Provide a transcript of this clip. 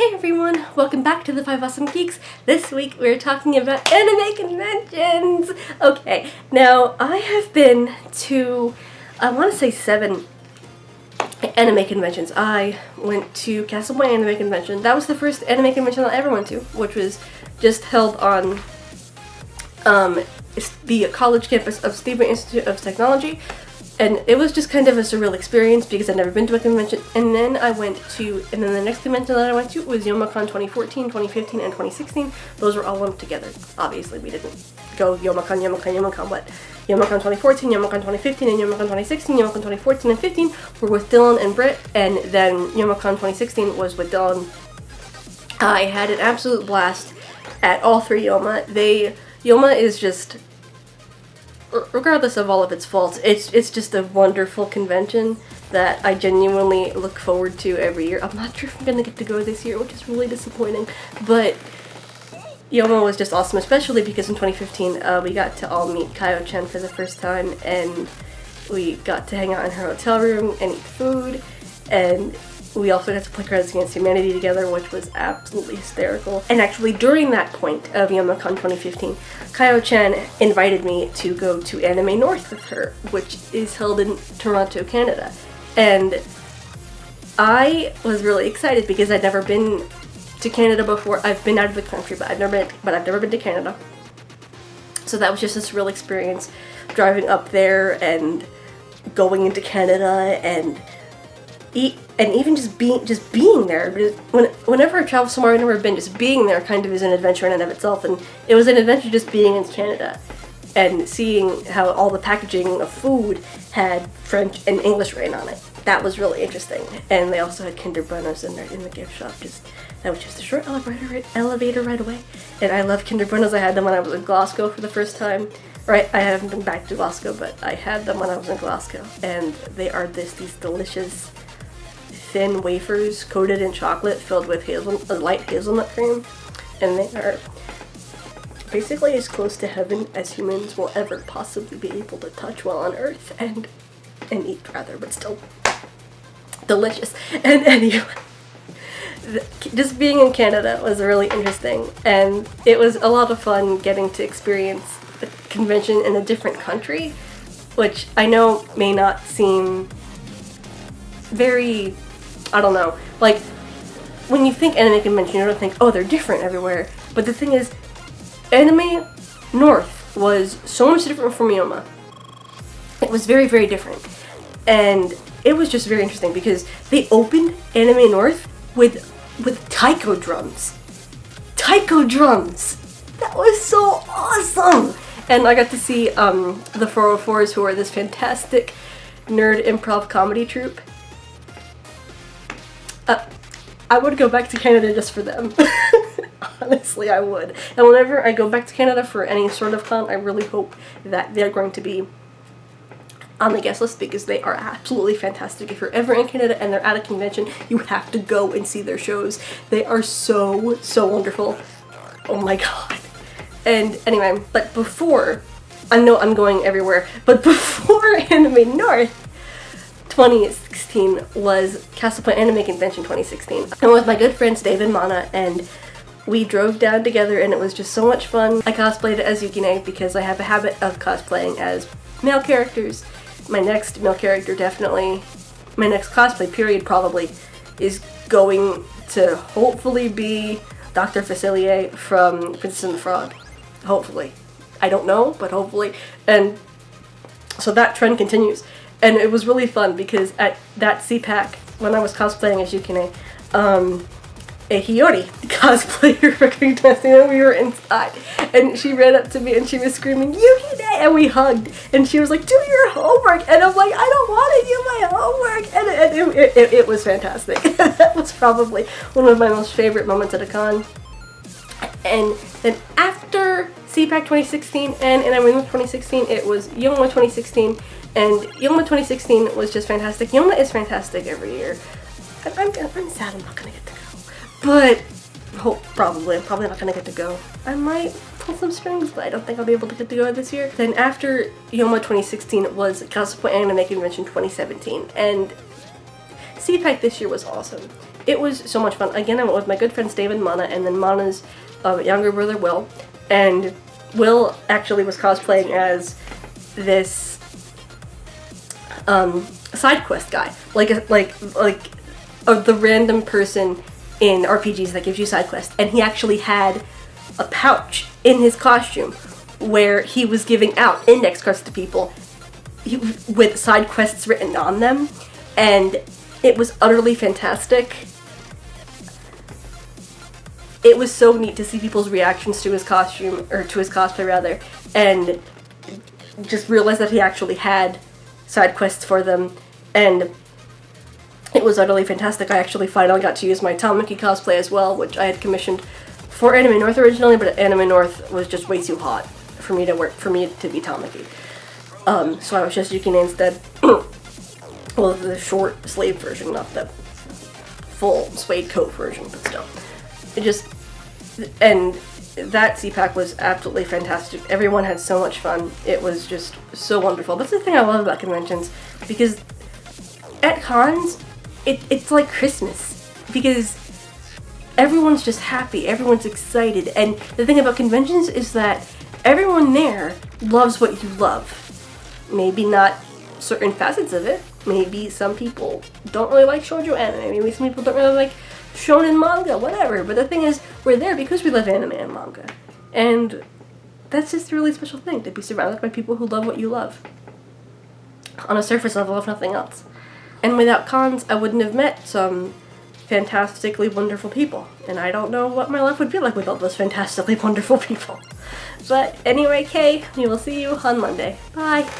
Hey everyone, welcome back to the 5 Awesome Geeks. This week we're talking about anime conventions! Okay, now I have been to, I want to say 7 anime conventions. I went to Cosplaying Anime Convention. That was the first anime convention I ever went to, which was just held on the college campus of Stephen Institute of Technology. And it was just kind of a surreal experience because I'd never been to a convention. And then the next convention that I went to was Youmacon 2014, 2015, and 2016. Those were all lumped together. Obviously, we didn't go Youmacon, but Youmacon 2014, Youmacon 2015, and Youmacon 2016, Youmacon 2014 and 15 were with Dylan and Britt, and then Youmacon 2016 was with Dylan. I had an absolute blast at all 3 Yoma. Yoma is just, regardless of all of its faults, it's just a wonderful convention that I genuinely look forward to every year. I'm not sure if I'm gonna get to go this year, which is really disappointing, but Yoma was just awesome, especially because in 2015 we got to all meet Kio-chan for the first time, and we got to hang out in her hotel room and eat food, and we also got to play Cards Against Humanity together, which was absolutely hysterical. And actually, during that point of Youmacon 2015, Kio-chan invited me to go to Anime North with her, which is held in Toronto, Canada. And I was really excited because I'd never been to Canada before. I've been out of the country, but I've never been to Canada. So that was just this real experience, driving up there and going into Canada and even just being there. Whenever I travel somewhere I've never been, just being there kind of is an adventure in and of itself, and it was an adventure just being in Canada and seeing how all the packaging of food had French and English written on it. That was really interesting. And they also had Kinder Buenos in the gift shop. That was just a short elevator right away. And I love Kinder Buenos. I had them when I was in Glasgow for the first time. Right, I haven't been back to Glasgow, but I had them when I was in Glasgow, and they are these delicious thin wafers coated in chocolate filled with light hazelnut cream, and they are basically as close to heaven as humans will ever possibly be able to touch while on Earth and eat, rather, but still delicious. And anyway, just being in Canada was really interesting, and it was a lot of fun getting to experience a convention in a different country, which I know may not seem very, I don't know, like, when you think anime convention, you don't think, oh, they're different everywhere. But the thing is, Anime North was so much different from Yoma. It was very, very different. And it was just very interesting because they opened Anime North with taiko drums. Taiko drums! That was so awesome! And I got to see the 404s, who are this fantastic nerd improv comedy troupe. I would go back to Canada just for them. Honestly, I would. And whenever I go back to Canada for any sort of con, I really hope that they're going to be on the guest list because they are absolutely fantastic. If you're ever in Canada and they're at a convention, you have to go and see their shows. They are so, so wonderful. Oh my god. And anyway, but before, I know I'm going everywhere, but before Anime North 2016 was Cosplaying Anime Convention 2016. I went with my good friends Dave and Mana, and we drove down together, and it was just so much fun. I cosplayed as Yukine because I have a habit of cosplaying as male characters. My next male character, definitely, my next cosplay period probably, is going to hopefully be Dr. Facilier from Princess and the Frog. Hopefully. I don't know, but hopefully. And so that trend continues. And it was really fun because at that CPAC, when I was cosplaying as Yukine, a Hiyori cosplayer recognized me when we were inside. And she ran up to me and she was screaming, "Yukine!" And we hugged. And she was like, "Do your homework!" And I'm like, "I don't want to do my homework!" And it was fantastic. That was probably one of my most favorite moments at a con. And then after CPAC 2016 and Anime 2016, it was Yoma 2016. And Yoma 2016 was just fantastic. Yoma is fantastic every year. I'm sad I'm not going to get to go. But, I'm probably not going to get to go. I might pull some strings, but I don't think I'll be able to get to go this year. Then after Yoma 2016 was Cosplaying Anime Convention 2017. And CPAC this year was awesome. it was so much fun. Again, I went with my good friends Dave and Mana, and then Mana's younger brother Will, and Will actually was cosplaying as this side quest guy, like the random person in RPGs that gives you side quests, and he actually had a pouch in his costume where he was giving out index cards to people with side quests written on them, and it was utterly fantastic. It was so neat to see people's reactions to his costume, or to his cosplay rather, and just realize that he actually had side quests for them, and it was utterly fantastic. I actually finally got to use my Tamaki cosplay as well, which I had commissioned for Anime North originally, but Anime North was just way too hot for me to be Tamaki. So I was just Yukina instead. Well, the short sleeve version, not the full suede coat version, but still. And that CPAC was absolutely fantastic. Everyone had so much fun. It was just so wonderful. That's the thing I love about conventions, because at cons, it's like Christmas, because everyone's just happy, everyone's excited, and the thing about conventions is that everyone there loves what you love. Maybe not certain facets of it. Maybe some people don't really like shoujo anime. Maybe some people don't really like shonen manga, whatever. But the thing is, we're there because we love anime and manga. And that's just a really special thing, to be surrounded by people who love what you love. On a surface level, if nothing else. And without cons, I wouldn't have met some fantastically wonderful people. And I don't know what my life would be like with all those fantastically wonderful people. But anyway, Kay, we will see you on Monday. Bye!